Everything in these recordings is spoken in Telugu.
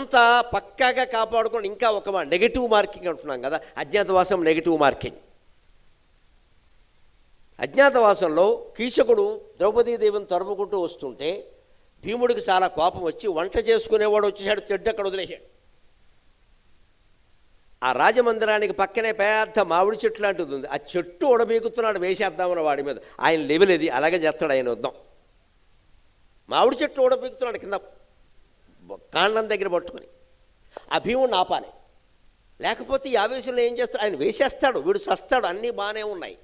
అంత పక్కాగా కాపాడుకొని ఇంకా ఒక నెగిటివ్ మార్కింగ్ అంటున్నాం కదా, అజ్ఞాతవాసం నెగిటివ్ మార్కింగ్. అజ్ఞాతవాసంలో కీచకుడు ద్రౌపదీదేవిని తరుముకుంటూ వస్తుంటే భీముడికి చాలా కోపం వచ్చి వంట చేసుకునేవాడు వచ్చేసాడు, చెడ్డు అక్కడ వదిలేశాడు. ఆ రాజమందిరానికి పక్కనే పెద్ద మామిడి చెట్టు లాంటిది ఉంది, ఆ చెట్టు ఉడబీకుతున్నాడు వేసేద్దామన్న వాడి మీద. ఆయన లెవెల్ ఇది, అలాగే చేస్తాడు ఆయన యుద్ధం. మామిడి చెట్టు ఉడబీకుతున్నాడు కింద కాండం దగ్గర పట్టుకుని. ఆ భీముడిని ఆపాలి, లేకపోతే ఈ ఆవేశంలో ఏం చేస్తాడు, ఆయన వేసేస్తాడు, వీడు చస్తాడు, అన్నీ బాగానే ఉన్నాయి.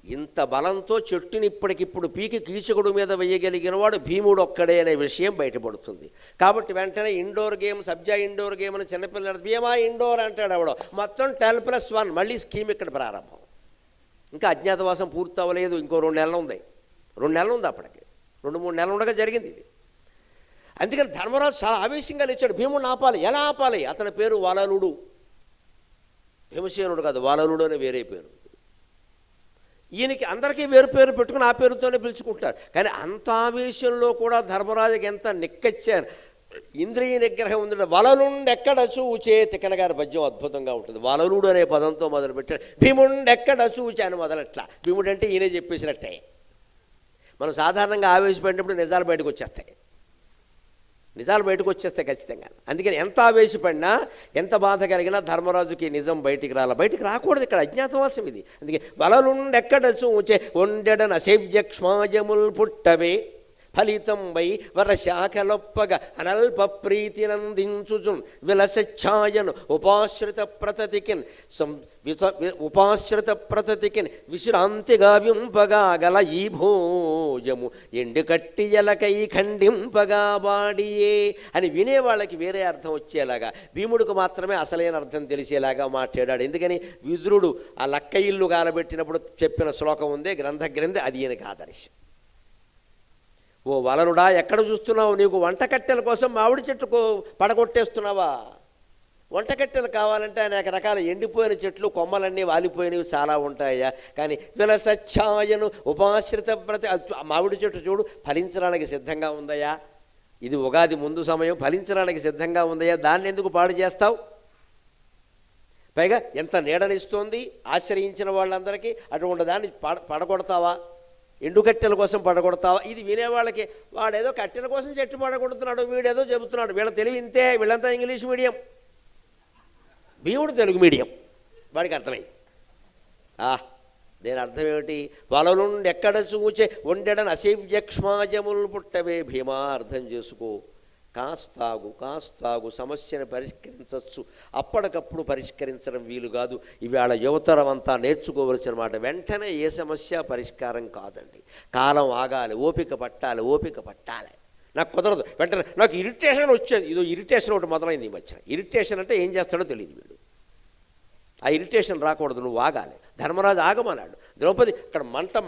ఇంత బలంతో చెట్టుని ఇప్పటికిప్పుడు పీకి కీచకుడు మీద వేయగలిగిన వాడు భీముడు ఒక్కడే అనే విషయం బయటపడుతుంది. కాబట్టి వెంటనే ఇండోర్ గేమ్, సబ్జా ఇండోర్ గేమ్ అని చిన్నపిల్లలు భీమా ఇండోర్ అంటాడు ఆవిడ. మొత్తం 10+1 మళ్ళీ స్కీమ్ ఇక్కడ ప్రారంభం. ఇంకా అజ్ఞాతవాసం పూర్తి అవ్వలేదు, ఇంకో 2 నెలలు ఉంది. 2 నెలలు ఉంది, అప్పటికి 2-3 నెలలు ఉండగా జరిగింది ఇది. అందుకని ధర్మరాజు చాలా ఆవేశంగా లేచాడు, భీముడిని ఆపాలి. ఎలా ఆపాలి? అతని పేరు వాలలుడు, భీమసేనుడు కాదు, వాలలుడు అని వేరే పేరు. ఈయనకి అందరికీ వేరు పేరు పెట్టుకుని ఆ పేరుతోనే పిలుచుకుంటారు. కానీ అంత ఆవేశంలో కూడా ధర్మరాజుకి ఎంత నిక్కచ్చారు, ఇంద్రియ నిగ్రహం ఉంది. వలలుండెక్కడ చూచే, తిక్కన గారి పద్యం అద్భుతంగా ఉంటుంది. వలలుడు అనే పదంతో మొదలుపెట్టాడు. భీముండెక్కడ చూచే అని మొదలెట్లా. భీముడు అంటే ఈయనే చెప్పేసినట్టే. మనం సాధారణంగా ఆవేశపడినప్పుడు నిజాలు బయటకు వచ్చేస్తాయి, నిజాలు బయటకు వచ్చేస్తాయి ఖచ్చితంగా. అందుకని ఎంత ఆవేశపడినా, ఎంత బాధ కలిగినా ధర్మరాజుకి నిజం బయటికి బయటికి రాకూడదు. ఇక్కడ అజ్ఞాతవాసం ఇది. అందుకే వలలుండెక్కడ చూచే ఒండెడన సేవ్యక్ష్మాజముల్ పుట్టవే ఫలితం వై వరశాఖలొప్పగా అనల్ప ప్రీతినందించుచున్ విలసఛాయను ఉపాశ్రిత ప్రతతికిన్ విశ్రాంతిగా వింపగా గల ఈ భోజము ఎండుకట్టి ఎలకై ఖండింపగా వాడియే అని వినేవాళ్ళకి వేరే అర్థం వచ్చేలాగా, భీముడికి మాత్రమే అసలైన అర్థం తెలిసేలాగా మాట్లాడాడు. ఎందుకని విదురుడు ఆ లక్క ఇల్లు గాలబెట్టినప్పుడు చెప్పిన శ్లోకం ఉందే గ్రంథి, అది ఈయనకి ఆదర్శం. ఓ వలనుడా, ఎక్కడ చూస్తున్నావు? నీకు వంటకట్టెల కోసం మామిడి చెట్టుకు పడగొట్టేస్తున్నావా? వంటకట్టెలు కావాలంటే అనేక రకాల ఎండిపోయిన చెట్లు, కొమ్మలన్నీ వాలిపోయినవి చాలా ఉంటాయా. కానీ విలసఛాయను ఉపాశ్రిత మామిడి చెట్టు చూడు, ఫలించడానికి సిద్ధంగా ఉందయా. ఇది ఉగాది ముందు సమయం, ఫలించడానికి సిద్ధంగా ఉందయా. దాన్ని ఎందుకు పాడు చేస్తావు? పైగా ఎంత నీడనిస్తోంది ఆశ్రయించిన వాళ్ళందరికీ, అటువంటి దాన్ని పడగొడతావా? ఎండుకట్టెల కోసం పడగొడతావా? ఇది వినేవాళ్ళకి వాడేదో కట్టెల కోసం చెట్టు పడగొడుతున్నాడు, వీడేదో చెబుతున్నాడు. వీళ్ళ తెలివి ఇంతే, వీళ్ళంతా ఇంగ్లీష్ మీడియం, భీముడు తెలుగు మీడియం. వాడికి అర్థమైంది. దీని అర్థం ఏమిటి? వలలుండి ఎక్కడ చూచే ఒండెడని అసేవ్యక్ష్మాజములు పుట్టవే భీమా. అర్థం చేసుకో, కాస్తాగు సమస్యను పరిష్కరించవచ్చు, అప్పటికప్పుడు పరిష్కరించడం వీలు కాదు. ఇవాళ యువతరం అంతా నేర్చుకోవలసిన మాట. వెంటనే ఏ సమస్య పరిష్కారం కాదండి, కాలం ఆగాలి, ఓపిక పట్టాలి. నాకు కుదరదు వెంటనే, నాకు ఇరిటేషన్ వచ్చేది. ఇదో ఇరిటేషన్ ఒకటి మొదలైంది ఈ మధ్యన. ఇరిటేషన్ అంటే ఏం చేస్తాడో తెలియదు వీడు. ఆ ఇరిటేషన్ రాకూడదు, నువ్వు ఆగాలి. ధర్మరాజు ఆగమన్నాడు. ద్రౌపది అక్కడ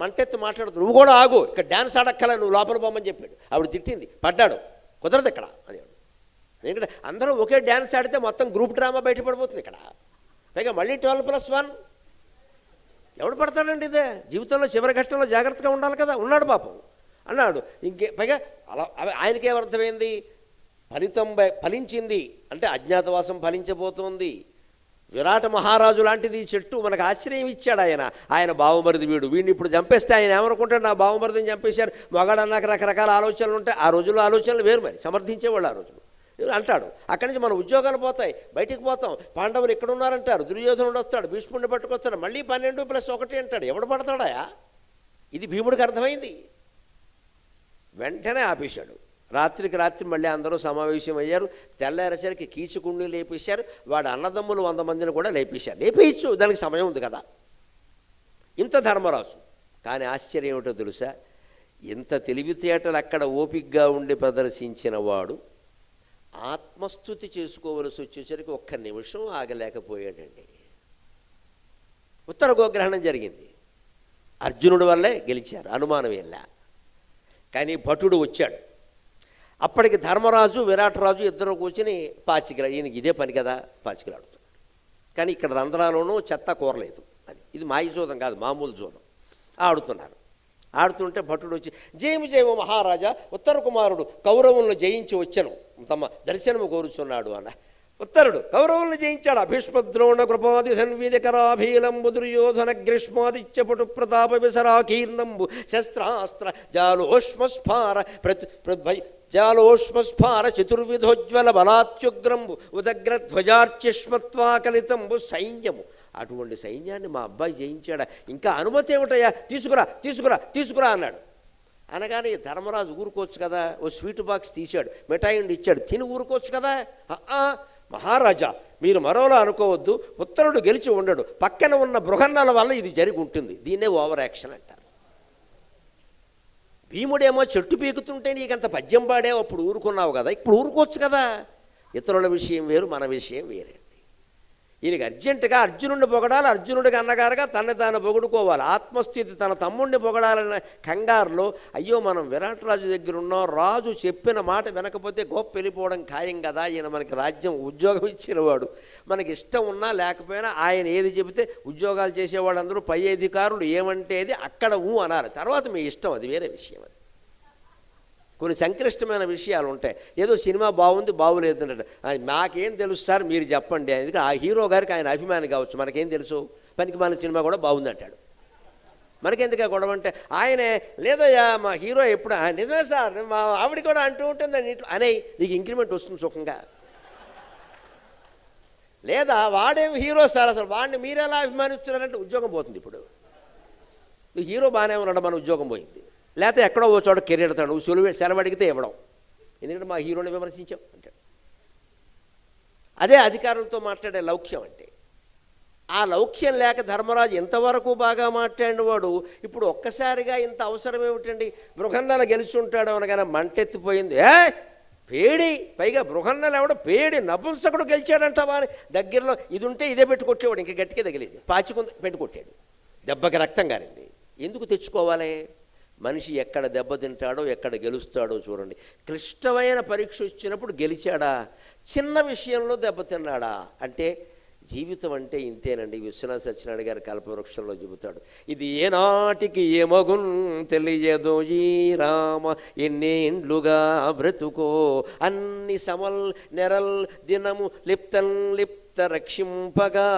మంటెత్తి మాట్లాడుతూ, నువ్వు కూడా ఆగు, ఇక్కడ డ్యాన్స్ ఆడక్కల, నువ్వు లోపల పోమని చెప్పాడు. ఆవిడ తిట్టింది, పడ్డాడు, కుదరదు ఇక్కడ అని. ఎందుకంటే అందరూ ఒకే డ్యాన్స్ ఆడితే మొత్తం గ్రూప్ డ్రామా బయటపడిపోతుంది ఇక్కడ. పైగా మళ్ళీ 12+1 ఎవడు పడతాడండి? ఇదే జీవితంలో చివరి ఘట్టంలో జాగ్రత్తగా ఉండాలి కదా. ఉన్నాడు పాపం అన్నాడు. పైగా అలా ఆయనకేమర్థమైంది? ఫలించింది అంటే అజ్ఞాతవాసం ఫలించబోతోంది. విరాట మహారాజు లాంటిది ఈ చెట్టు, మనకు ఆశ్రయం ఇచ్చాడు ఆయన బావమరిది వీడు. వీడిని ఇప్పుడు చంపేస్తే ఆయన ఏమనుకుంటాడు? నా బావమరిదిని చంపేశారు. మగాడన్నాక రకరకాల ఆలోచనలు ఉంటాయి. ఆ రోజుల్లో ఆలోచనలు వేరు, మరి సమర్థించేవాళ్ళు ఆ రోజులు అంటాడు. అక్కడి నుంచి మన ఉద్యోగాలు పోతాయి, బయటికి పోతాం. పాండవులు ఎక్కడున్నారంటారు, దుర్యోధనుడు వస్తాడు, భీష్ముడిని పట్టుకొస్తాడు, మళ్ళీ 12+1 అంటాడు. ఎవడు పడతాడా? ఇది భీముడికి అర్థమైంది. వెంటనే ఆపేశాడు. రాత్రికి రాత్రి మళ్ళీ అందరూ సమావేశం అయ్యారు. తెల్లారేసరికి కీచుకుణ్ణి లేపేశారు. వాడు అన్నదమ్ములు 100 మందిని కూడా లేపేశారు. లేపేయచ్చు, దానికి సమయం ఉంది కదా. ఇంత ధర్మరాజు. కానీ ఆశ్చర్యం ఏమిటో తెలుసా? ఇంత తెలివితేటలు అక్కడ ఓపికగా ఉండి ప్రదర్శించిన వాడు ఆత్మస్థుతి చేసుకోవలసి వచ్చేసరికి ఒక్క నిమిషం ఆగలేకపోయాడండి. ఉత్తర గోగ్రహణం జరిగింది. అర్జునుడి వల్లే గెలిచారు, అనుమానం వెళ్ళా. కానీ భటుడు వచ్చాడు. అప్పటికి ధర్మరాజు విరాటరాజు ఇద్దరు కూర్చుని పాచికలు, ఈయనకి ఇదే పని కదా, పాచికలు ఆడుతున్నాడు. కానీ ఇక్కడ రంధ్రాలోనూ చెత్త కూరలేదు. ఇది మాయ జూదం కాదు, మామూలు జూదం ఆడుతున్నారు. ఆడుతుంటే భటుడు వచ్చి జయము జయము మహారాజా, ఉత్తర కుమారుడు కౌరవులను జయించి వచ్చాను, తమ దర్శనము కోరుచున్నాడు అన్న. ఉత్తరుడు కౌరవులను జయించాడు. భీష్మద్రోణ కృపాది సన్విధికరాభీలంబు దుర్యోధన గ్రీష్మాదిత్యపటు ప్రతాప విసరాకీర్ణంబు శస్త్రాస్త్ర జాలోష్మస్ఫార జాలోష్మస్ఫార చతుర్విధోజ్వల బలాత్యుగ్రంబు ఉదగ్రధ్వజార్చిష్మత్వాకలితంబు సైన్యము. అటువంటి సైన్యాన్ని మా అబ్బాయి జయించాడా, ఇంకా అనుమతి ఏమిటయ్యా, తీసుకురా తీసుకురా తీసుకురా అన్నాడు. అనగానే ధర్మరాజు ఊరుకోవచ్చు కదా, ఓ స్వీట్ బాక్స్ తీశాడు, మిఠాయి ఇచ్చాడు, తిని ఊరుకోవచ్చు కదా. మహారాజా మీరు మరోలా అనుకోవద్దు, ఉత్తరుడు గెలిచి ఉండడు, పక్కన ఉన్న బృహన్నల వల్ల ఇది జరిగి ఉంటుంది, దీన్నే ఓవర్ యాక్షన్ అంటారు. భీముడేమో చెట్టు పీకుతుంటే నీకంత పద్యం పాడే అప్పుడు ఊరుకున్నావు కదా, ఇప్పుడు ఊరుకోవచ్చు కదా. ఇతరుల విషయం వేరు, మన విషయం వేరే. ఈయనకి అర్జెంటుగా అర్జునుడిని పొగడాలి, అర్జునుడికి అన్నగారుగా తనని తాను పొగుడుకోవాలి. ఆత్మస్థితి తన తమ్ముడిని పొగడాలన్న కంగారులో అయ్యో మనం విరాట్ రాజు దగ్గర ఉన్నాం, రాజు చెప్పిన మాట వినకపోతే గొప్ప వెళ్ళిపోవడం ఖాయం కదా, ఈయన మనకి రాజ్యం ఉద్యోగం ఇచ్చినవాడు, మనకి ఇష్టం ఉన్నా లేకపోయినా ఆయన ఏది చెబితే ఉద్యోగాలు చేసేవాడు అందరూ పై అధికారులు ఏమంటేది అక్కడ అనాలి, తర్వాత మీ ఇష్టం, అది వేరే విషయం. అది కొన్ని సంక్లిష్టమైన విషయాలు ఉంటాయి. ఏదో సినిమా బాగుంది బాగులేదంటే నాకేం తెలుసు సార్ మీరు చెప్పండి, ఎందుకంటే ఆ హీరో గారికి ఆయన అభిమాని కావచ్చు, మనకేం తెలుసు, పనికి మన సినిమా కూడా బాగుంది అంటాడు, మనకెందుకే గొడవ అంటే ఆయనే లేదయ్యా మా హీరో ఎప్పుడు నిజమే సార్ మా ఆవిడ కూడా అంటూ ఉంటుందని అనే నీకు ఇంక్రిమెంట్ వస్తుంది సుఖంగా. లేదా వాడేం హీరో సార్ అసలు వాడిని మీరెలా అభిమానిస్తున్నారంటే ఉద్యోగం పోతుంది. ఇప్పుడు హీరో బాగానే ఉన్నాడు, మన ఉద్యోగం పోయింది. లేకపోతే ఎక్కడో ఓ చోట కెరీర్ ఎడతాడు, నువ్వు సెలవు అడిగితే ఇవ్వడం, ఎందుకంటే మా హీరోని విమర్శించావు అంటాడు. అదే అధికారులతో మాట్లాడే లౌక్యం అంటే. ఆ లౌక్యం లేక ధర్మరాజు ఎంతవరకు బాగా మాట్లాడినవాడు ఇప్పుడు ఒక్కసారిగా ఇంత అవసరం ఏమిటండి, బృహన్నల గెలుచుంటాడు అనగానే మంటెత్తిపోయింది. పేడి, పైగా బృహన్నలు ఎవడో పేడి నపుంసకుడు గెలిచాడంటావా అని దగ్గరలో ఇది ఉంటే ఇదే పెట్టుకొచ్చేవాడు, ఇంకా గట్టిగా తగిలింది, పాచికుంది పెట్టుకొట్టాడు, దెబ్బకి రక్తం గారింది. ఎందుకు తెచ్చుకోవాలి? మనిషి ఎక్కడ దెబ్బతింటాడో ఎక్కడ గెలుస్తాడో చూడండి. క్లిష్టమైన పరీక్ష ఇచ్చినప్పుడు గెలిచాడా, చిన్న విషయంలో దెబ్బతిన్నాడా అంటే జీవితం అంటే ఇంతేనండి. విశ్వనాథ సత్యనారాయణ గారి కల్పవృక్షంలో చెబుతాడు, ఇది ఏనాటికి ఏమగున్ తెలియదు ఈ రామ ఎన్నేండ్లుగా బ్రతుకో అన్ని సమల్ నెరల్ దినము లిప్తన్ రక్షింపగా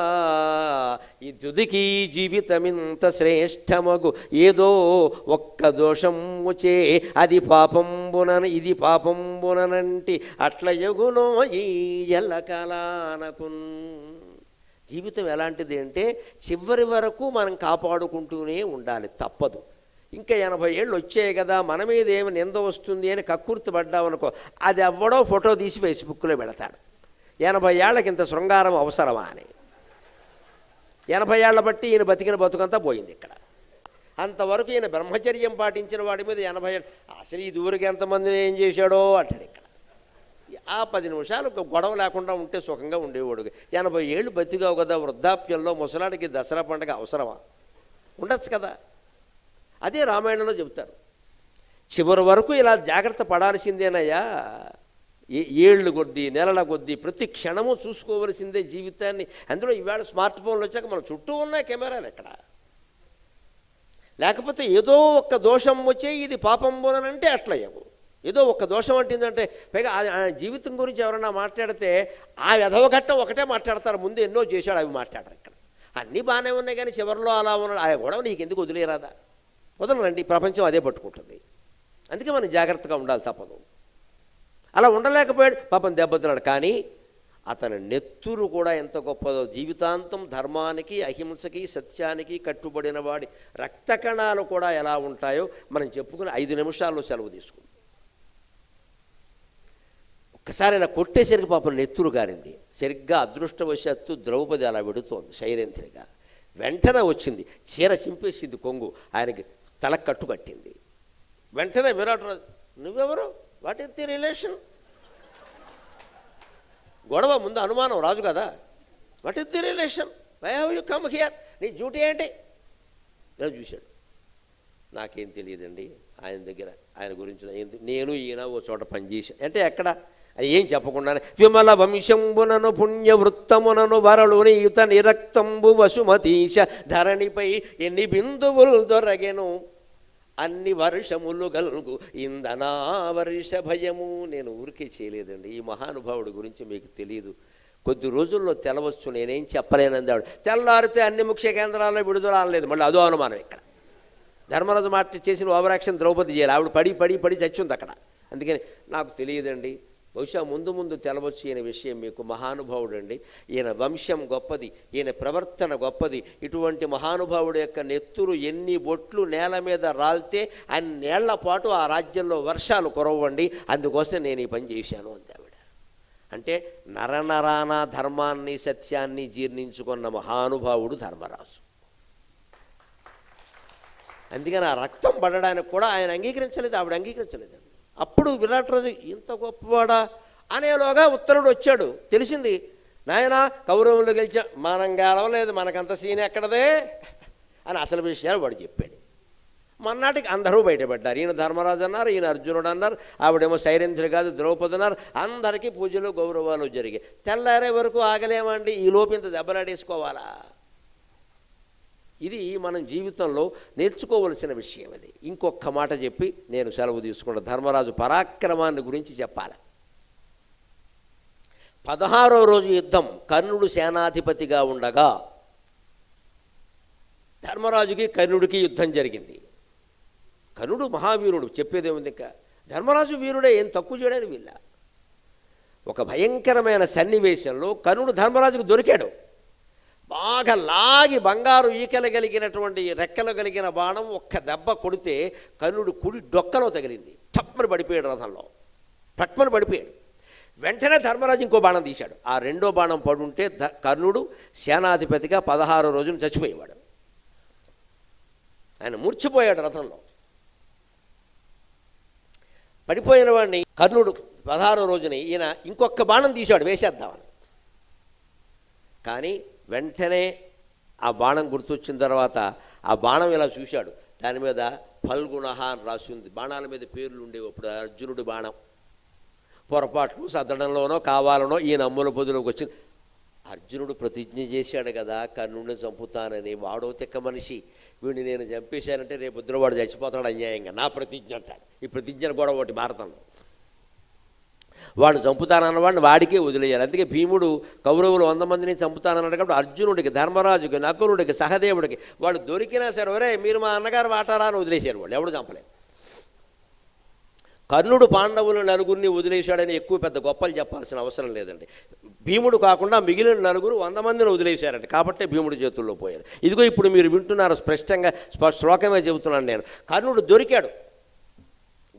ఈ తుదికి జీవితమింత శ్రేష్టమగు ఏదో ఒక్క దోషముచే అది పాపంబునని ఇది పాపంబునంటి అట్ల యగునో ఈ ఎల్లకాలానకున్. జీవితం ఎలాంటిది అంటే చివరి వరకు మనం కాపాడుకుంటూనే ఉండాలి, తప్పదు. ఇంకా 80 ఏళ్ళు వచ్చాయి కదా మన మీద ఏమి నింద వస్తుంది అని కక్కుర్తి పడ్డామనుకో, అది ఎవడో ఫోటో తీసి ఫేస్బుక్లో పెడతాడు, 80 ఏళ్ళకి ఇంత శృంగారం అవసరమా అని. 80 ఏళ్ల బట్టి ఈయన బతికిన బతుకంతా పోయింది ఇక్కడ. అంతవరకు ఈయన బ్రహ్మచర్యం పాటించిన వాడి మీద 80 ఏళ్ళు అసలు ఈ ఊరికి ఎంతమందిని ఏం చేశాడో అంటాడు ఇక్కడ. ఆ 10 నిమిషాలు గొడవ లేకుండా ఉంటే సుఖంగా ఉండేవాడు. 80 ఏళ్ళు బతికావు కదా, వృద్ధాప్యంలో ముసలాడికి దసరా పండుగ అవసరమా? ఉండొచ్చు కదా. అదే రామాయణంలో చెబుతారు, చివరి వరకు ఇలా జాగ్రత్త పడాల్సిందేనయ్యా, ఏళ్ళు కొద్దీ నెలల కొద్దీ ప్రతి క్షణము చూసుకోవలసిందే జీవితాన్ని. అందులో ఈవేళ స్మార్ట్ ఫోన్లు వచ్చాక మన చుట్టూ ఉన్నాయి కెమెరాలు ఎక్కడ. లేకపోతే ఏదో ఒక్క దోషం వచ్చే ఇది పాపం పోనంటే అట్లయ్యవు. ఏదో ఒక్క దోషం అంటుందంటే పైగా జీవితం గురించి ఎవరైనా మాట్లాడితే ఆ వ్యధవఘట్టం ఒకటే మాట్లాడతారు, ముందు ఎన్నో చేశాడు అవి మాట్లాడరు. ఇక్కడ అన్నీ బాగానే ఉన్నాయి కానీ చివరిలో అలా ఉన్నాడు, ఆ గొడవ నీకు ఎందుకు వదిలేరాదా? వదలరండి, ప్రపంచం అదే పట్టుకుంటుంది. అందుకే మనం జాగ్రత్తగా ఉండాలి, తప్పదు. అలా ఉండలేకపోయాడు, పాపం దెబ్బతిన్నాడు. కానీ అతని నెత్తురు కూడా ఎంత గొప్పదో. జీవితాంతం ధర్మానికి అహింసకి సత్యానికి కట్టుబడిన వాడి రక్త కణాలు కూడా ఎలా ఉంటాయో మనం చెప్పుకుని 5 నిమిషాల్లో సెలవు తీసుకుందాం. ఒక్కసారి ఇలా కొట్టేసరికి పాపం నెత్తురు గారింది. సరిగ్గా అదృష్టవశాత్తు ద్రౌపది అలా వెడుతోంది శైరేంద్రిగా. వెంటనే వచ్చింది, చీర చింపేసింది, కొంగు ఆయనకి తల కట్టు కట్టింది. వెంటనే విరాట్ రాజు, నువ్వెవరు, వాట్ ఈస్ ది రిలేషన్? గొడవ ముందు అనుమానం, రాజు కదా. What is the relation, why have you come here, నీ డ్యూటీ ఏంటి? ఇలా చూశాడు, నాకేం తెలియదండి ఆయన దగ్గర, ఆయన గురించి నేను ఈయన ఓ చోట పనిచేశాను అంటే ఎక్కడ అది ఏం చెప్పకుండానే విమల వంశంబునను పుణ్యవృత్తమునను వరలుని యుత నిరక్తంబు వసుమతీశ ధరణిపై ఎన్ని బిందువులు దొరగెను. అన్ని వర్షములు గల్గు ఇందనా వర్ష భయము. నేను ఊరికే చేయలేదండి. ఈ మహానుభావుడి గురించి మీకు తెలియదు. కొద్ది రోజుల్లో తెలవచ్చు, నేనేం చెప్పలేనందాడు. తెల్లారితే అన్ని ముఖ్య కేంద్రాల్లో విడుదల అనలేదు. మళ్ళీ అదో అనుమానం. ఇక్కడ ధర్మరాజు మాట చేసిన ఓవరాక్షన్ ద్రౌపది చేయాలి. ఆవిడ పడి పడి పడి చచ్చింది అక్కడ. అందుకని నాకు తెలియదండి. బహుశా ముందు ముందు తెలవచ్చు ఈయన విషయం మీకు. మహానుభావుడు అండి. ఈయన వంశం గొప్పది, ఈయన ప్రవర్తన గొప్పది. ఇటువంటి మహానుభావుడు యొక్క నెత్తురు ఎన్ని బొట్లు నేల మీద రాలితే అన్నేళ్ల పాటు ఆ రాజ్యంలో వర్షాలు కురవ్వండి. అందుకోసం నేను ఈ పని చేశాను అంతే ఆవిడ. అంటే నరనరాన ధర్మాన్ని సత్యాన్ని జీర్ణించుకున్న మహానుభావుడు ధర్మరాజు. అందుకని ఆ రక్తం పడడానికి కూడా ఆయన అంగీకరించలేదు, ఆవిడ అంగీకరించలేదండి. అప్పుడు విరాట్ రాజు ఇంత గొప్పవాడా అనేలోగా ఉత్తరుడు వచ్చాడు. తెలిసింది, నాయన కౌరవులు గెలిచా, మనం గెలవలేదు, మనకంత సీన్ ఎక్కడదే అని అసలు విషయాలు వాడు చెప్పాడు. మొన్నటికి అందరూ బయటపడ్డారు. ఈయన ధర్మరాజు అన్నారు, ఈయన అర్జునుడు అన్నారు, ఆవిడేమో సైరంధ్రి కాదు ద్రౌపది అన్నారు. అందరికీ పూజలు గౌరవాలు జరిగాయి. తెల్లారే వరకు ఆగలేమండి. ఈ లోపు ఇంత దెబ్బలాడేసుకోవాలా? ఇది మనం జీవితంలో నేర్చుకోవలసిన విషయం. అది ఇంకొక మాట చెప్పి నేను సెలవు తీసుకుంటా. ధర్మరాజు పరాక్రమాన్ని గురించి చెప్పాలి. 16వ రోజు యుద్ధం. కర్ణుడు సేనాధిపతిగా ఉండగా ధర్మరాజుకి కర్ణుడికి యుద్ధం జరిగింది. కర్ణుడు మహావీరుడు, చెప్పేదేముంది. ఇంకా ధర్మరాజు వీరుడే, ఏం తక్కువ చేయడానికి వీళ్ళ. ఒక భయంకరమైన సన్నివేశంలో కర్ణుడు ధర్మరాజుకు దొరికాడు. బాగా లాగి బంగారు ఈకలు కలిగినటువంటి రెక్కలు కలిగిన బాణం ఒక్క దెబ్బ కొడితే కర్ణుడు కుడి డొక్కలో తగిలింది. టప్మని పడిపోయాడు, రథంలో పట్మని పడిపోయాడు. వెంటనే ధర్మరాజు ఇంకో బాణం తీశాడు. ఆ రెండో బాణం పడుంటే కర్ణుడు సేనాధిపతిగా 16 రోజులు చచ్చిపోయేవాడు. ఆయన మూర్చిపోయాడు రథంలో. పడిపోయిన వాడిని కర్ణుడు 16వ రోజుని ఈయన ఇంకొక బాణం తీశాడు వేసేద్దామని. కానీ వెంటనే ఆ బాణం గుర్తొచ్చిన తర్వాత ఆ బాణం ఇలా చూశాడు. దాని మీద ఫల్గుణహ అని రాసి ఉంది. బాణాల మీద పేర్లు ఉండేవి. అప్పుడు అర్జునుడి బాణం పొరపాట్లు సదడంలోనో కావాలనో ఈయన అమ్ముల పొదులోకి వచ్చింది. అర్జునుడు ప్రతిజ్ఞ చేశాడు కదా కర్ణుడిని చంపుతానని. వాడో తిక్క మనిషి, వీడిని నేను చంపేశానంటే రేపు పొద్దున వాడు చచ్చిపోతాడు అన్యాయంగా, నా ప్రతిజ్ఞ అంటాడు. ఈ ప్రతిజ్ఞను కూడా ఒకటి భారతంలో వాడు చంపుతానన్నవాడిని వాడికే వదిలేయాలి. అందుకే భీముడు కౌరవులు 100 మందిని చంపుతానన్నాడు కాబట్టి అర్జునుడికి, ధర్మరాజుకి, నకులుడికి, సహదేవుడికి వాడు దొరికినా సరే ఒరే మీరు మా అన్నగారు వాటారా అని వదిలేశారు. వాళ్ళు ఎవడు చంపలేదు. కర్ణుడు పాండవులు నలుగురిని వదిలేశాడని ఎక్కువ పెద్ద గొప్పలు చెప్పాల్సిన అవసరం లేదండి. భీముడు కాకుండా మిగిలిన నలుగురు 100 మందిని వదిలేశారండి. కాబట్టే భీముడి చేతుల్లో పోయారు. ఇదిగో ఇప్పుడు మీరు వింటున్నారు, స్పష్టంగా శ్లోకమే చెబుతున్నాను నేను. కర్ణుడు దొరికాడు.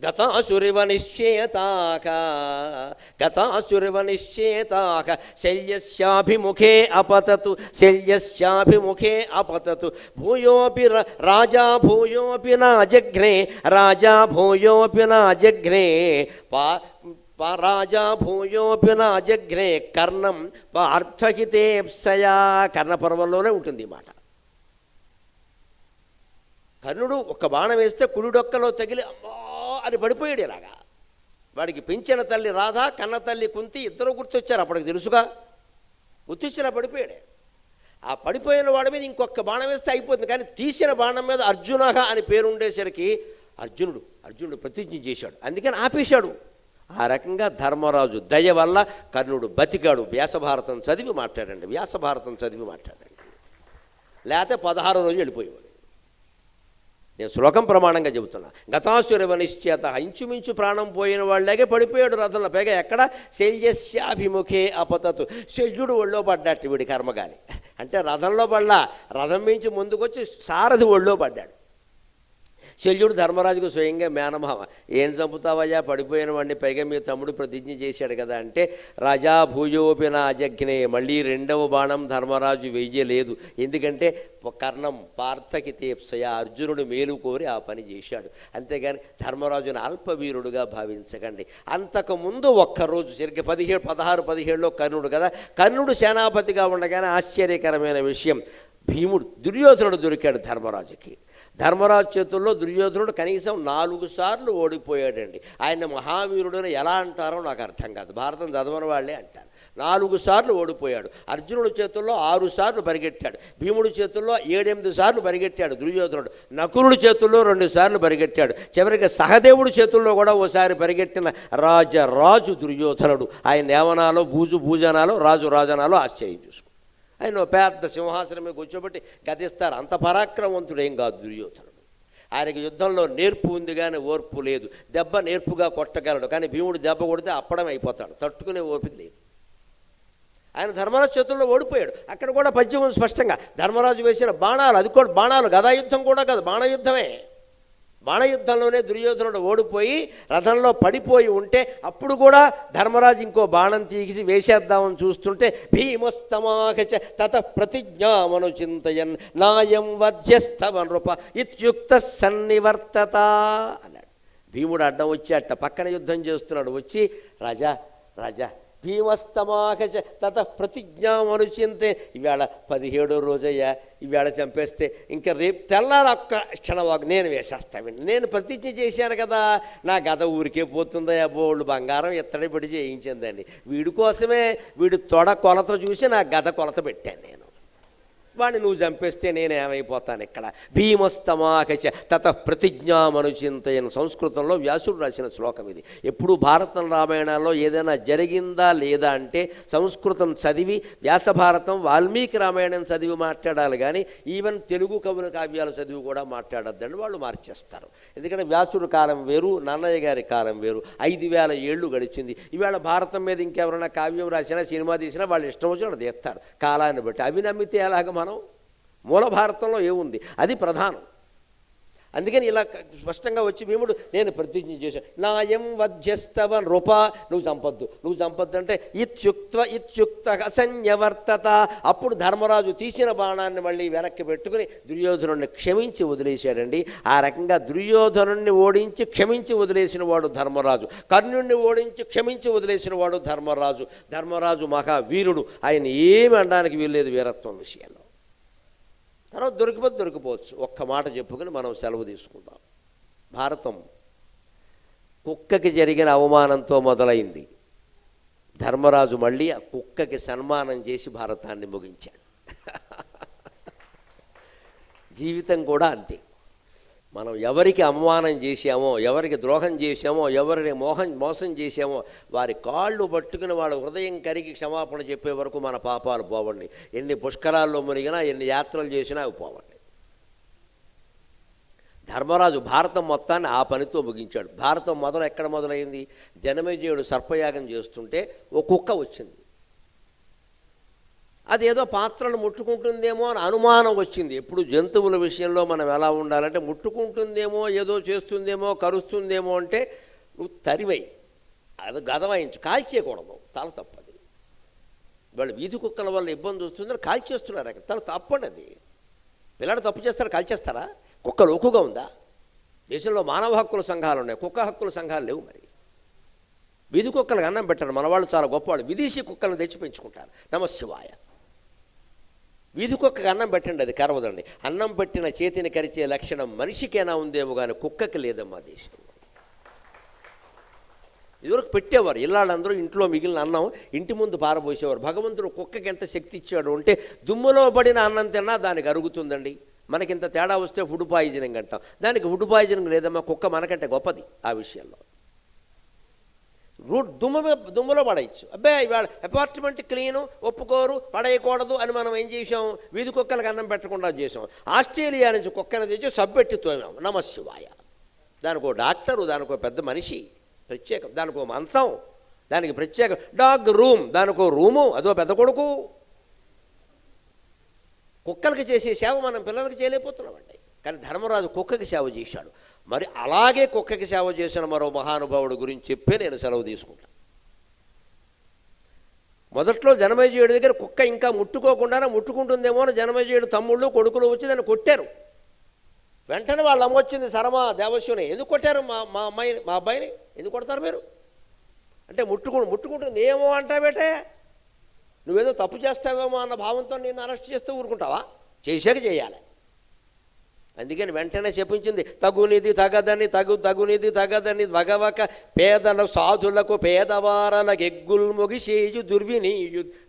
గతాసురివ నిశ్చేతాక శల్యస్యాభిముఖే అపతతు భూయోపి నాజఘ్నే కర్ణం పార్థహితేప్సయా. కర్ణపర్వంలోనే ఉంటుంది ఈ మాట. కర్ణుడు ఒక బాణం వేస్తే కుడి డొక్కలో తగిలి అమ్మా అని పడిపోయాడు. ఇలాగా వాడికి పెంచిన తల్లి రాధ, కన్న తల్లి కుంతి ఇద్దరు గుర్తొచ్చారు. అప్పటికి తెలుసుగా, గుర్తొచ్చినా పడిపోయాడే. ఆ పడిపోయిన వాడి మీద ఇంకొక బాణం వేస్తే అయిపోతుంది. కానీ తీసిన బాణం మీద అర్జునహ అని పేరు ఉండేసరికి అర్జునుడు ప్రతిజ్ఞ చేశాడు. అందుకని ఆపేశాడు. ఆ రకంగా ధర్మరాజు దయ వల్ల కర్ణుడు బతికాడు. వ్యాసభారతం చదివి మాట్లాడండి, లేకపోతే 16 రోజులు వెళ్ళిపోయేవాడు. నేను శ్లోకం ప్రమాణంగా చెబుతున్నా. గతాసురవ నిశ్చేత, ఇంచుమించు ప్రాణం పోయిన వాళ్ళకే పడిపోయాడు రథంలో. పైగా ఎక్కడ శల్యస్యాభిముఖే అపతతు, శల్యుడు ఒళ్ళో పడ్డాడు. వీడి కర్మగాలి అంటే రథంలో పడ్డా, రథం మించి ముందుకొచ్చి సారథి ఒళ్ళో పడ్డాడు. శల్యుడు ధర్మరాజుకు స్వయంగా మేనమామ. ఏం చంపుతావయ్యా పడిపోయిన వాడిని, పైగా మీ తమ్ముడు ప్రతిజ్ఞ చేశాడు కదా అంటే, రాజా భూయోపి నాజఘ్నే. మళ్ళీ రెండవ బాణం ధర్మరాజు వెయ్యలేదు. ఎందుకంటే కర్ణం పార్థకితేప్సయ, అర్జునుడు మేలు కోరి ఆ పని చేశాడు. అంతేగాని ధర్మరాజును అల్పవీరుడుగా భావించకండి. అంతకుముందు ఒక్కరోజు సరిగ్గా 16-17లో కర్ణుడు కదా, కర్ణుడు సేనాపతిగా ఉండగానే ఆశ్చర్యకరమైన విషయం, దుర్యోధనుడు దొరికాడు ధర్మరాజుకి. ధర్మరాజు చేతుల్లో దుర్యోధనుడు కనీసం 4 సార్లు ఓడిపోయాడండి. ఆయన మహావీరుడని ఎలా అంటారో నాకు అర్థం కాదు. భారతం చదవని వాళ్ళే అంటారు. 4 సార్లు ఓడిపోయాడు. అర్జునుడి చేతుల్లో 6 సార్లు పరిగెట్టాడు. భీముడి చేతుల్లో 7-8 సార్లు పరిగెట్టాడు దుర్యోధనుడు. నకులుడి చేతుల్లో 2 సార్లు పరిగెట్టాడు. చివరికి సహదేవుడి చేతుల్లో కూడా ఓసారి పరిగెట్టిన రాజు దుర్యోధనుడు. ఆయన ఏమనాలో భూజనాలో రాజనాలో ఆశ్చర్యం చూసుకో. ఆయన పెద్ద సింహాసనం మీద కూర్చోబెట్టి గతిస్తారు. అంత పరాక్రమవంతుడేం కాదు దుర్యోధనుడు. ఆయనకి యుద్ధంలో నేర్పు ఉంది కానీ ఓర్పు లేదు. దెబ్బ నేర్పుగా కొట్టగలడు, కానీ భీముడు దెబ్బ కొడితే అప్పడం అయిపోతాడు, తట్టుకునే ఓపిక లేదు. ఆయన ధర్మరాజు చేతుల్లో ఓడిపోయాడు. అక్కడ కూడా పద్యం ఉంది స్పష్టంగా. ధర్మరాజు వేసిన బాణాలు, అది కూడా బాణాలు, గదాయుద్ధం కూడా కాదు, బాణయుద్ధమే. బాణయుద్ధంలోనే దుర్యోధనుడు ఓడిపోయి రథంలో పడిపోయి ఉంటే అప్పుడు కూడా ధర్మరాజు ఇంకో బాణం తీసి వేసేద్దామని చూస్తుంటే భీమస్తమాహచ తత ప్రతిజ్ఞామను చింతయన్ నాయం వధ్యస్తవ నృప ఇత్యుక్త సన్నివర్తత అన్నాడు. భీముడు అడ్డం వచ్చి అట్ట పక్కన యుద్ధం చేస్తున్నాడు. వచ్చి రాజా భీమస్తమాహచ తత ప్రతిజ్ఞామనుచింతే, ఇవాళ 17వ రోజయ్యా, ఇవాళ చంపేస్తే ఇంకా రేపు తెల్లారు ఒక్క క్షణవాగు నేను వేసేస్తాను. నేను ప్రతిజ్ఞ చేశాను కదా, నా గద ఊరికే పోతుందయ్యా, బోళ్ళు బంగారం ఎత్తడి పడి చేయించిందండి. వీడి కోసమే వీడి తొడ కొలత చూసి నా గద కొలత పెట్టాను నేను. వాడిని నువ్వు చంపేస్తే నేనేమైపోతాను ఇక్కడ. భీమస్తమాకచ తత ప్రతిజ్ఞామనుచింతయన్. సంస్కృతంలో వ్యాసుడు రాసిన శ్లోకం ఇది. ఎప్పుడు భారతం రామాయణాల్లో ఏదైనా జరిగిందా లేదా అంటే సంస్కృతం చదివి, వ్యాసభారతం వాల్మీకి రామాయణం చదివి మాట్లాడాలి, కానీ ఈవెన్ తెలుగు కవుల కావ్యాలు చదివి కూడా మాట్లాడొద్దండి, వాళ్ళు మార్చేస్తారు. ఎందుకంటే వ్యాసుడు కాలం వేరు, నన్నయ్య గారి కాలం వేరు. 5000 ఏళ్ళు గడిచింది. ఇవాళ భారతం మీద ఇంకెవరైనా కావ్యం రాసినా సినిమా తీసినా వాళ్ళు ఇష్టం వచ్చినట్టు తీస్తారు కాలాన్ని బట్టి. అవి నమ్మితే ఎలాగ మనం? మూల భారతంలో ఏముంది అది ప్రధానం. అందుకని ఇలా స్పష్టంగా వచ్చి భీముడు నేను ప్రతిజ్ఞ చేశాను, నాయం వధ్యస్తవ నృప, నువ్వు చంపొద్దు అంటే ఇత్యుక్త అసన్యవర్తత. అప్పుడు ధర్మరాజు తీసిన బాణాన్ని మళ్ళీ వెనక్కి పెట్టుకుని దుర్యోధనుడిని క్షమించి వదిలేశాడండి. ఆ రకంగా దుర్యోధనుడిని ఓడించి క్షమించి వదిలేసిన వాడు ధర్మరాజు. కర్ణుడిని ఓడించి క్షమించి వదిలేసిన వాడు ధర్మరాజు. ధర్మరాజు మహావీరుడు. ఆయన ఏమి అనడానికి వీల్లేదు వీరత్వం విషయంలో. తర్వాత దొరికిపోవచ్చు. ఒక్క మాట చెప్పుకొని మనం సెలవు తీసుకుందాం. భారతం కుక్కకి జరిగిన అవమానంతో మొదలైంది. ధర్మరాజు మళ్ళీ ఆ కుక్కకి సన్మానం చేసి భారతాన్ని ముగించాడు. జీవితం కూడా అంతే. మనం ఎవరికి అవమానం చేశామో, ఎవరికి ద్రోహం చేశామో, ఎవరిని మోసం చేశామో వారి కాళ్ళు పట్టుకుని వాళ్ళ హృదయం కరిగి క్షమాపణ చెప్పే వరకు మన పాపాలు పోవండి. ఎన్ని పుష్కరాల్లో మునిగినా, ఎన్ని యాత్రలు చేసినా అవి పోవండి. ధర్మరాజు భారతం మొత్తాన్ని ఆ పనితో ముగించాడు. భారతం ఎక్కడ మొదలైంది? జనమేజయుడు సర్పయాగం చేస్తుంటే ఓ కుక్క వచ్చింది. అదేదో పాత్రలు ముట్టుకుంటుందేమో అని అనుమానం వచ్చింది. ఎప్పుడు జంతువుల విషయంలో మనం ఎలా ఉండాలంటే, ముట్టుకుంటుందేమో, ఏదో చేస్తుందేమో, కరుస్తుందేమో అంటే నువ్వు తరివై అది గదవాయించు, కాల్చేయకూడదు, తల తప్పది. వాళ్ళు వీధి కుక్కల వల్ల ఇబ్బంది వస్తుందని కాల్చేస్తున్నారు. అక్కడ తల తప్పండి. అది పిల్లలు తప్పు చేస్తారా, కాల్చేస్తారా? కుక్కలు ఒక్కుగా ఉందా? దేశంలో మానవ హక్కుల సంఘాలు ఉన్నాయి, కుక్క హక్కుల సంఘాలు లేవు. మరి వీధి కుక్కలకు అన్నం పెట్టారు మన వాళ్ళు, చాలా గొప్పవాళ్ళు. విదేశీ కుక్కలను తెచ్చి పెంచుకుంటారు. నమశివాయ. వీధి కుక్కకి అన్నం పెట్టండి, అది కరవదండి. అన్నం పెట్టిన చేతిని కరిచే లక్షణం మనిషికైనా ఉందేమో కానీ కుక్కకి లేదమ్మా దేశంలో. ఇదివరకు పెట్టేవారు. ఇళ్ళందరూ ఇంట్లో మిగిలిన అన్నం ఇంటి ముందు పారబోసేవారు. భగవంతుడు కుక్కకి ఎంత శక్తి ఇచ్చాడు అంటే, దుమ్ములో పడిన అన్నం తిన్నా దానికి అరుగుతుందండి. మనకింత తేడా వస్తే ఫుడ్ పాయిజనింగ్ అంటాం, దానికి ఫుడ్ పాయిజనింగ్ లేదమ్మా. కుక్క మనకంటే గొప్పది ఆ విషయంలో. దుమ్ములో పడేయచ్చు. అబ్బాయి ఇవాళ అపార్ట్మెంట్ క్లీను, ఒప్పుకోరు, పడేయకూడదు అని మనం ఏం చేసాం? వీధి కుక్కలకు అన్నం పెట్టకుండా చేసాం. ఆస్ట్రేలియా నుంచి కుక్కను తెచ్చి సబ్బెట్టి తోమాం. నమశివాయ. దానికో డాక్టరు, దానికో పెద్ద మనిషి ప్రత్యేకం, దానికో మంచం, దానికి ప్రత్యేక డాగ్ రూమ్, దానికో రూము, అదో పెద్ద కొడుకు. కుక్కలకి చేసే సేవ మనం పిల్లలకి చేయలేకపోతున్నామండి. కానీ ధర్మరాజు కుక్కకి సేవ చేశాడు. మరి అలాగే కుక్కకి సేవ చేసిన మరో మహానుభావుడు గురించి చెప్పే నేను సెలవు తీసుకుంటాను. మొదట్లో జనమేజయుడి దగ్గర కుక్క ఇంకా ముట్టుకుంటుందేమో అని జనమేజయుడు తమ్ముళ్ళు కొడుకులు వచ్చి దాన్ని కొట్టారు. వెంటనే వాళ్ళ అమ్మ వచ్చింది, శరమ దేవస్యుని, ఎందుకు కొట్టారు మా అబ్బాయిని ఎందుకు కొడతారు మీరు అంటే, ముట్టుకుంటుంది ఏమో అంటావేటే, నువ్వేదో తప్పు చేస్తావేమో అన్న భావంతో నేను అరెస్ట్ చేస్తే ఊరుకుంటావా? చేశాక చేయాలి. అందుకని వెంటనే చెప్పించింది, తగునిది తగదని తగునిది తగదని వగవక పేదల సాధులకు పేదవారలకు ఎగ్గుల్ మొగిసేయు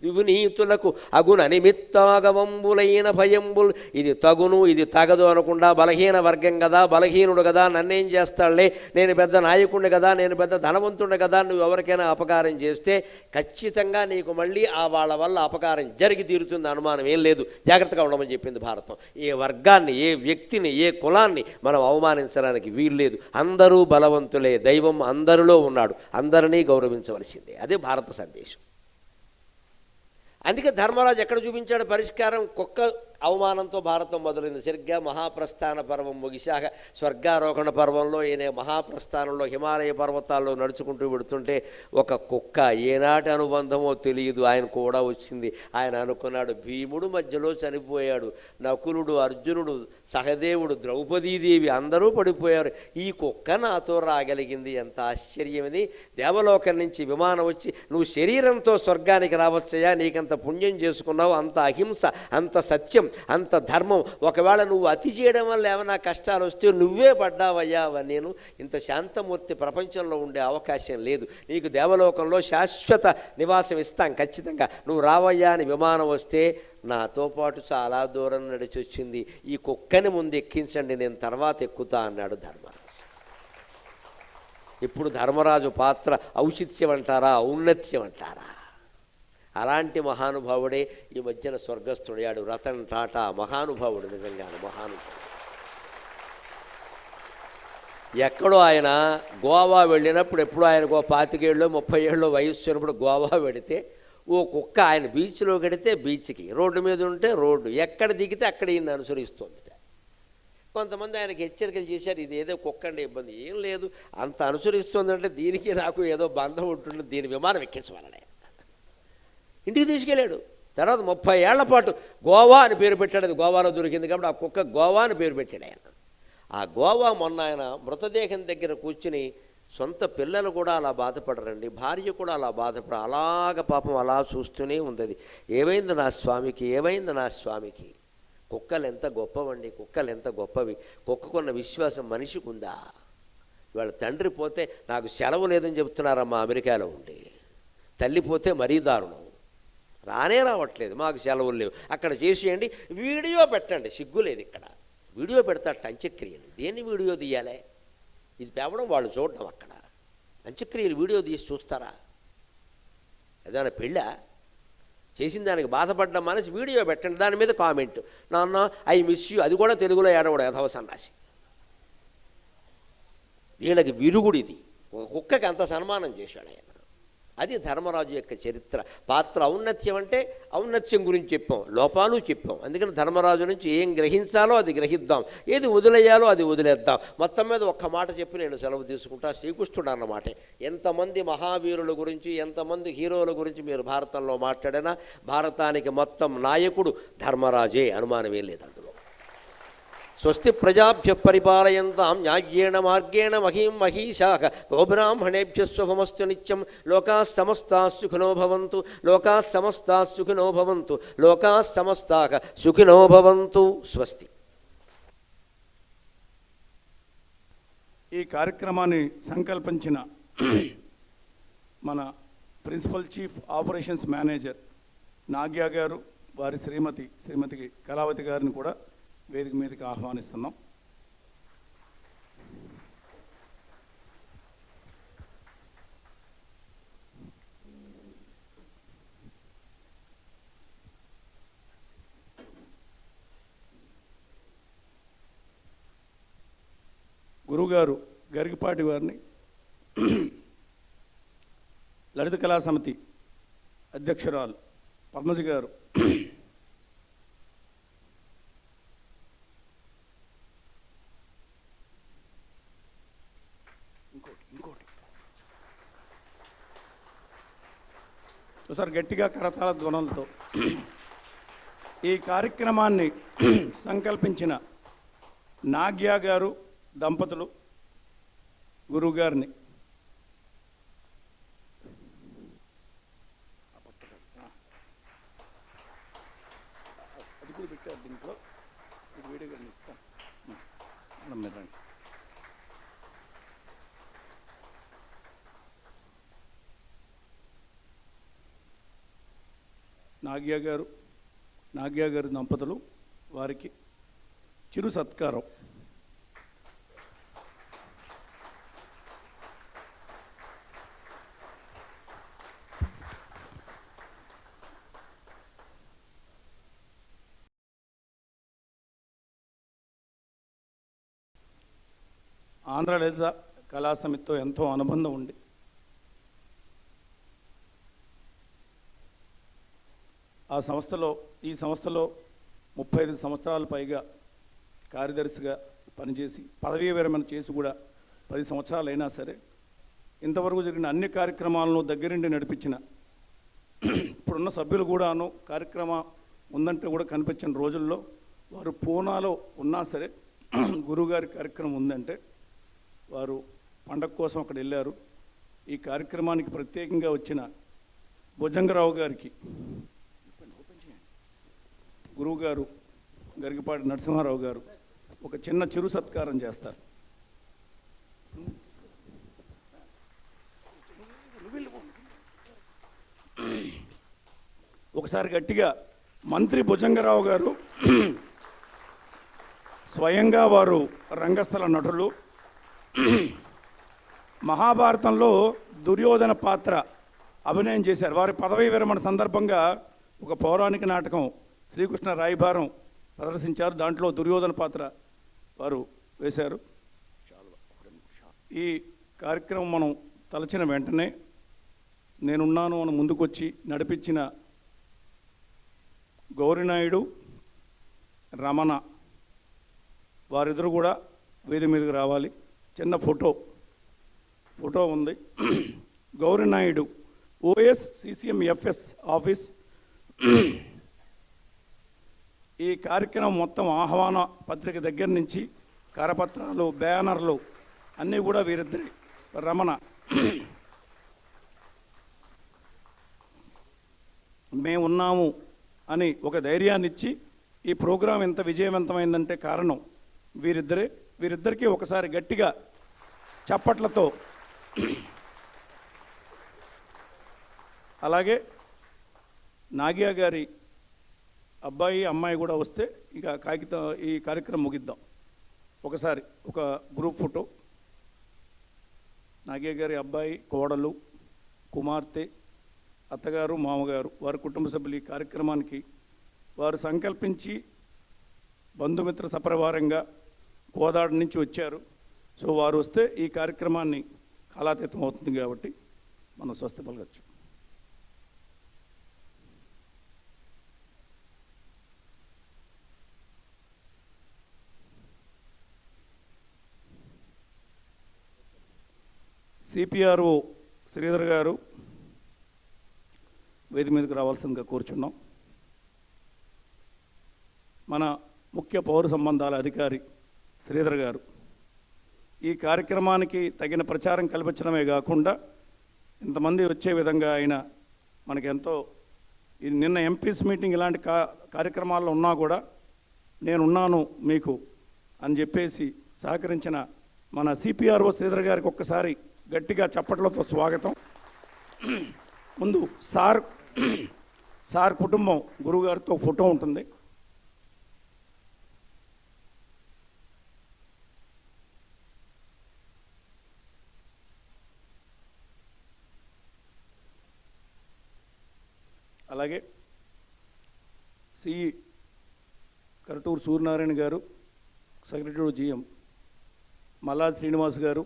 దుర్వినీతులకు అగుణ నిమిత్తాగవంబులైన భయంబుల్. ఇది తగును ఇది తగదు అనకుండా బలహీన వర్గం కదా, బలహీనుడు కదా, నన్నేం చేస్తాడులే, నేను పెద్ద నాయకుడిని కదా, నేను పెద్ద ధనవంతుడిని కదా, నువ్వు ఎవరికైనా అపకారం చేస్తే ఖచ్చితంగా నీకు మళ్ళీ వాళ్ళ వల్ల అపకారం జరిగి తీరుతుంది, అనుమానం ఏం లేదు, జాగ్రత్తగా ఉండమని చెప్పింది భారతం. ఏ వర్గాన్ని, ఏ వ్యక్తిని, ఏ కులాన్ని మనం అవమానించడానికి వీల్లేదు. అందరూ బలవంతులే, దైవం అందరిలో ఉన్నాడు, అందరినీ గౌరవించవలసిందే. అదే భారత సందేశం. అందుకే ధర్మరాజు ఎక్కడ చూపించాడు పరిష్కారం? కుక్క అవమానంతో భారతం మొదలైంది. సరిగ్గా మహాప్రస్థాన పర్వం ముగిశాక స్వర్గారోహణ పర్వంలో ఈయన మహాప్రస్థానంలో హిమాలయ పర్వతాల్లో నడుచుకుంటూ పెడుతుంటే ఒక కుక్క, ఏనాటి అనుబంధమో తెలియదు, ఆయన కూడా వచ్చింది. ఆయన అనుకున్నాడు, భీముడు మధ్యలో చనిపోయాడు, నకులుడు, అర్జునుడు, సహదేవుడు, ద్రౌపదీదేవి అందరూ పడిపోయారు, ఈ కుక్క నాతో రాగలిగింది, ఎంత ఆశ్చర్యమని. దేవలోకం నుంచి విమానం వచ్చి, నువ్వు శరీరంతో స్వర్గానికి రావచ్చయ్యా, నీకంత పుణ్యం చేసుకున్నావు, అంత అహింస, అంత సత్యం, అంత ధర్మం, ఒకవేళ నువ్వు అతి చేయడం వల్ల ఏమైనా కష్టాలు వస్తే నువ్వే పడ్డావయ్యా, నేను ఇంత శాంతమూర్తి ప్రపంచంలో ఉండే అవకాశం లేదు, నీకు దేవలోకంలో శాశ్వత నివాసం ఇస్తాం ఖచ్చితంగా, నువ్వు రావయ్యా అని విమానం వస్తే నాతో పాటు చాలా దూరం నడిచి వచ్చింది, ఈ కుక్కని ముందు ఎక్కించండి, నేను తర్వాత ఎక్కుతా అన్నాడు ధర్మరాజు. ఇప్పుడు ధర్మరాజు పాత్ర ఔచిత్యం అంటారా, ఔన్నత్యం అంటారా? అలాంటి మహానుభావుడే ఈ మధ్యన స్వర్గస్థుడయ్యాడు, రతన్ టాటా. మహానుభావుడు, నిజంగానే మహానుభావుడు. ఎక్కడో ఆయన గోవా వెళ్ళినప్పుడు, ఎప్పుడు ఆయనకు 25 ఏళ్ళు 30 ఏళ్ళు వయస్సు ఉన్నప్పుడు గోవా వెడితే ఓ కుక్క ఆయన బీచ్లో గడితే బీచ్కి, రోడ్డు మీద ఉంటే రోడ్డు, ఎక్కడ దిగితే అక్కడ ఈయన అనుసరిస్తోంది. కొంతమంది ఆయనకి హెచ్చరికలు చేశారు, ఇది ఏదో కుక్క అంటే ఇబ్బంది ఏం లేదు, అంత అనుసరిస్తుందంటే దీనికి నాకు ఏదో బంధం ఉంటుంది, దీని విమానం ఎక్కించవాలని ఇంటికి తీసుకెళ్ళాడు. తర్వాత 30 ఏళ్ల పాటు గోవా అని పేరు పెట్టాడు. అది గోవాలో దొరికింది కాబట్టి ఆ కుక్క గోవా అని పేరు పెట్టాడు ఆయన. ఆ గోవా మొన్న ఆయన మృతదేహం దగ్గర కూర్చుని, సొంత పిల్లలు కూడా అలా బాధపడరండి, భార్య కూడా అలా బాధపడ, అలాగ పాపం అలా చూస్తూనే ఉంది. ఏమైంది నా స్వామికి, ఏమైంది నా స్వామికి? కుక్కలు ఎంత గొప్పవండి, కుక్కలు ఎంత గొప్పవి, కుక్కకున్న విశ్వాసం మనిషికి ఉందా? వాళ్ళ తండ్రి పోతే నాకు సెలవు లేదని చెప్తున్నారమ్మా అమెరికాలో ఉండి, తల్లి పోతే మరీ దారుణం, రావట్లేదు, మాకు సెలవులు లేవు, అక్కడ చేసేయండి, వీడియో పెట్టండి, సిగ్గు లేదు, ఇక్కడ వీడియో పెడతాడు అంత్యక్రియలు, దేన్ని వీడియో తీయాలి? ఇది తేవడం వాళ్ళు చూడడం, అక్కడ అంత్యక్రియలు వీడియో తీసి చూస్తారా? ఏదైనా పెళ్ళా? చేసిన దానికి బాధపడ్డ మనసు వీడియో పెట్టండి, దాని మీద కామెంట్, నాన్న ఐ మిస్ యూ, అది కూడా తెలుగులో ఏడవడం, యథవ సన్నాసి. వీళ్ళకి విరుగుడిది. కుక్కకి అంత సన్మానం చేశాడు ఆయన. అది ధర్మరాజు యొక్క చరిత్ర. పాత్ర ఔన్నత్యం అంటే ఔన్నత్యం గురించి చెప్పాం, లోపాలు చెప్పాం. అందుకని ధర్మరాజు నుంచి ఏం గ్రహించాలో అది గ్రహిద్దాం, ఏది వదిలేయాలో అది వదిలేద్దాం. మొత్తం మీద ఒక్క మాట చెప్పి నేను సెలవు తీసుకుంటా. శ్రీకృష్ణుడు అన్నమాట. ఎంతమంది మహావీరుల గురించి, ఎంతమంది హీరోల గురించి మీరు భారతంలో మాట్లాడినా భారతానికి మొత్తం నాయకుడు ధర్మరాజే, అనుమానమే లేదు అందులో. స్వస్తి ప్రజాభ్య పరిపాలయంతాం న్యాయ్యేణ మార్గేణ మహీం మహీషాః గోబ్రాహ్మణేభ్యః శుభమస్తు నిత్యం. లోకాః సమస్తాః సుఖినో భవంతు, లోకాః సమస్తాః సుఖినో భవంతు, లోకాః సమస్తాః సుఖినో భవంతు. స్వస్తి. ఈ కార్యక్రమాన్ని సంకల్పించిన మన ప్రిన్సిపల్ చీఫ్ ఆపరేషన్స్ మేనేజర్ నాగ్యా గారు, వారి శ్రీమతి కళావతి గారిని కూడా వేదిక మీదకి ఆహ్వానిస్తున్నాం. గురువుగారు గరికపాటి వారిని లలిత కళా సమితి అధ్యక్షురాలు పద్మజ గారు ఒకసారి గట్టిగా కరతాళ ధ్వనులతో ఈ కార్యక్రమాన్ని సంకల్పించిన నాగ్యా గారు దంపతులు గురువు గారిని అది కూడా పెట్టారు దీంట్లో, ఇది వీడియో గారిని ఇస్తాను. నాగ్యా గారు దంపతులు వారికి చిరు సత్కారం. ఆంధ్ర లలిత కళా సమితితో ఎంతో అనుబంధం ఉంది. ఈ సంస్థలో 35 సంవత్సరాల పైగా కార్యదర్శిగా పనిచేసి పదవీ విరమణ చేసి కూడా 10 సంవత్సరాలు అయినా సరే ఇంతవరకు జరిగిన అన్ని కార్యక్రమాలను దగ్గరుండి నడిపించిన ఇప్పుడున్న సభ్యులు కూడాను కార్యక్రమం ఉందంటే కూడా కనిపించిన రోజుల్లో వారు పూనాలో ఉన్నా సరే గురువుగారి కార్యక్రమం ఉందంటే వారు పండగ కోసం అక్కడ వెళ్ళారు. ఈ కార్యక్రమానికి ప్రత్యేకంగా వచ్చిన భుజంగరావు గారికి గురువుగారు గరికపాటి నరసింహారావు గారు ఒక చిన్న చిరు సత్కారం చేస్తారు. ఒకసారి గట్టిగా మంత్రి భుజంగరావు గారు స్వయంగా వారు రంగస్థల నటులు. మహాభారతంలో దుర్యోధన పాత్ర అభినయం చేశారు. వారి పదవీ విరమణ సందర్భంగా ఒక పౌరాణిక నాటకం శ్రీకృష్ణ రాయబారం ప్రదర్శించారు. దాంట్లో దుర్యోధన పాత్ర వారు వేశారు. ఈ కార్యక్రమం మనం తలచిన వెంటనే నేనున్నాను అని ముందుకొచ్చి నడిపించిన గౌరీనాయుడు, రమణ వారిద్దరు కూడా వేది మీదకి రావాలి. చిన్న ఫోటో ఉంది. Gauri Naidu OS CCMFS office. ఈ కార్యక్రమం మొత్తం ఆహ్వాన పత్రిక దగ్గర నుంచి కరపత్రాలు, బ్యానర్లు అన్నీ కూడా వీరిద్దరి. రమణ మేమున్నాము అని ఒక ధైర్యాన్ని ఇచ్చి ఈ ప్రోగ్రాం ఎంత విజయవంతమైందంటే కారణం వీరిద్దరికీ ఒకసారి గట్టిగా చప్పట్లతో. అలాగే నాగ్యా గారి అబ్బాయి అమ్మాయి కూడా వస్తే ఇక ఈ కార్యక్రమం ముగిద్దాం. ఒకసారి ఒక గ్రూప్ ఫోటో. నాగ్యా గారి అబ్బాయి, కోడలు, కుమార్తె, అత్తగారు, మామగారు వారి కుటుంబ సభ్యులు ఈ కార్యక్రమానికి వారు సంకల్పించి బంధుమిత్ర సపరివారంగా కోదాడ నుంచి వచ్చారు. సో వారు వస్తే ఈ కార్యక్రమాన్ని కాలాతీతం అవుతుంది కాబట్టి మనం స్వస్తి పలకచ్చు. CPRO శ్రీధర్ గారు వేది మీదకి రావాల్సిందిగా కోరుచున్నాం. మన ముఖ్య పౌర సంబంధాల అధికారి శ్రీధర్ గారు ఈ కార్యక్రమానికి తగిన ప్రచారం కల్పించడమే కాకుండా ఇంతమంది వచ్చే విధంగా ఆయన మనకెంతో నిన్న ఎంపీస్ మీటింగ్ ఇలాంటి కార్యక్రమాల్లో ఉన్నా కూడా నేనున్నాను మీకు అని చెప్పేసి సహకరించిన మన CPRO శ్రీధర్ గారికి ఒక్కసారి గట్టిగా చప్పట్లతో స్వాగతం. ముందు సార్ కుటుంబం గురువుగారితో ఫోటో ఉంటుంది. అలాగే సిఈ కరటూరు సూర్యనారాయణ గారు, సెక్రటరీ GM మల్లాది శ్రీనివాస్ గారు,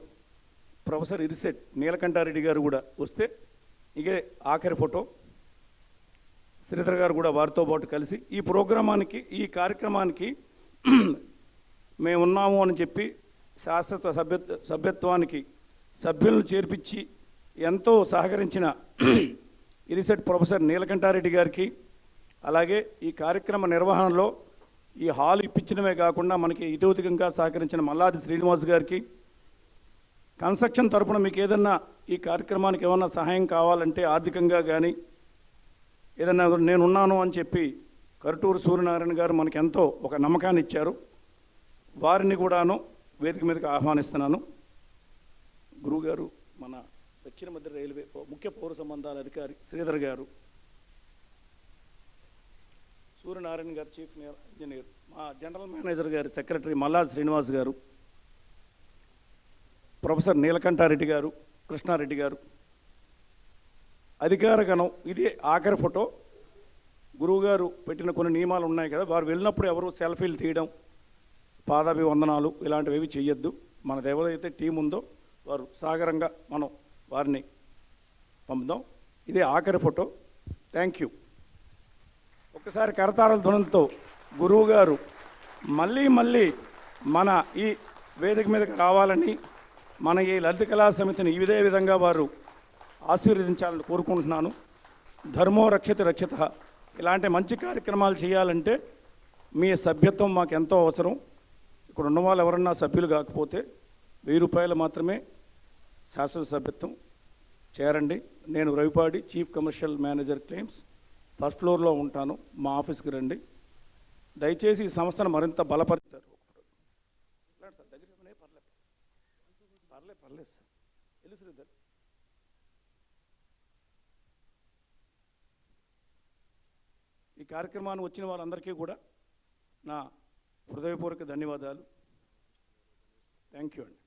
ప్రొఫెసర్ ఇరిసెట్ నీలకంఠారెడ్డి గారు కూడా వస్తే ఇదే ఆఖరి ఫోటో. శ్రీధర్ గారు కూడా వారితో పాటు కలిసి ఈ కార్యక్రమానికి మేమున్నాము అని చెప్పి శాశ్వత సభ్యత్వానికి సభ్యులను చేర్పించి ఎంతో సహకరించిన ఇరిసెట్ ప్రొఫెసర్ నీలకంఠారెడ్డి గారికి, అలాగే ఈ కార్యక్రమ నిర్వహణలో ఈ హాల్ ఇప్పించడమే కాకుండా మనకి ఇతోధికంగా సహకరించిన మల్లాది శ్రీనివాస్ గారికి, కన్స్ట్రక్షన్ తరపున మీకు ఏదన్నా ఈ కార్యక్రమానికి ఏమన్నా సహాయం కావాలంటే ఆర్థికంగా కానీ ఏదన్నా నేనున్నాను అని చెప్పి కరటూరు సూర్యనారాయణ గారు మనకి ఎంతో ఒక నమ్మకాన్ని ఇచ్చారు. వారిని కూడాను వేదిక మీదకి ఆహ్వానిస్తున్నాను. గురువుగారు మన దక్షిణ మధ్య రైల్వే ముఖ్య పౌర సంబంధాల అధికారి శ్రీధర్ గారు సూర్యనారాయణ గారు చీఫ్ ఇంజనీర్, మా జనరల్ మేనేజర్ గారు సెక్రటరీ మల్లాది శ్రీనివాస్ గారు, ప్రొఫెసర్ నీలకంఠారెడ్డి గారు, కృష్ణారెడ్డి గారు, అధికార గణం. ఇది ఆఖరి ఫోటో. గురువుగారు పెట్టిన కొన్ని నియమాలు ఉన్నాయి కదా, వారు వెళ్ళినప్పుడు ఎవరు సెల్ఫీలు తీయడం, పాదాభివందనాలు ఇలాంటివి చేయొద్దు. మనది ఎవరైతే టీం ఉందో వారు సాగరంగా మనం వారిని పంపుదాం. ఇదే ఆఖరి ఫోటో. Thank you. ఒకసారి కరతాళ ధ్వనులతో గురువుగారు మళ్ళీ మళ్ళీ మన ఈ వేదిక మీదకి రావాలని, మన ఈ లలిత కళా సమితిని ఇదే విధంగా వారు ఆశీర్వదించాలని కోరుకుంటున్నాను. ధర్మో రక్షతి రక్షిత. ఇలాంటి మంచి కార్యక్రమాలు చేయాలంటే మీ సభ్యత్వం మాకు ఎంతో అవసరం. ఇక్కడ ఉన్న వాళ్ళు ఎవరన్నా సభ్యులు కాకపోతే 1000 రూపాయలు మాత్రమే శాశ్వత సభ్యత్వం. చేరండి. నేను Ravipadi, chief commercial manager claims, first ఫ్లోర్లో ఉంటాను. మా ఆఫీస్కి రండి. దయచేసి ఈ సంస్థను మరింత బలపరుస్తారు. పర్లేదు సార్. తెలుసు. ఈ కార్యక్రమానికి వచ్చిన వాళ్ళందరికీ కూడా నా హృదయపూర్వక ధన్యవాదాలు. థ్యాంక్ యూ అండి.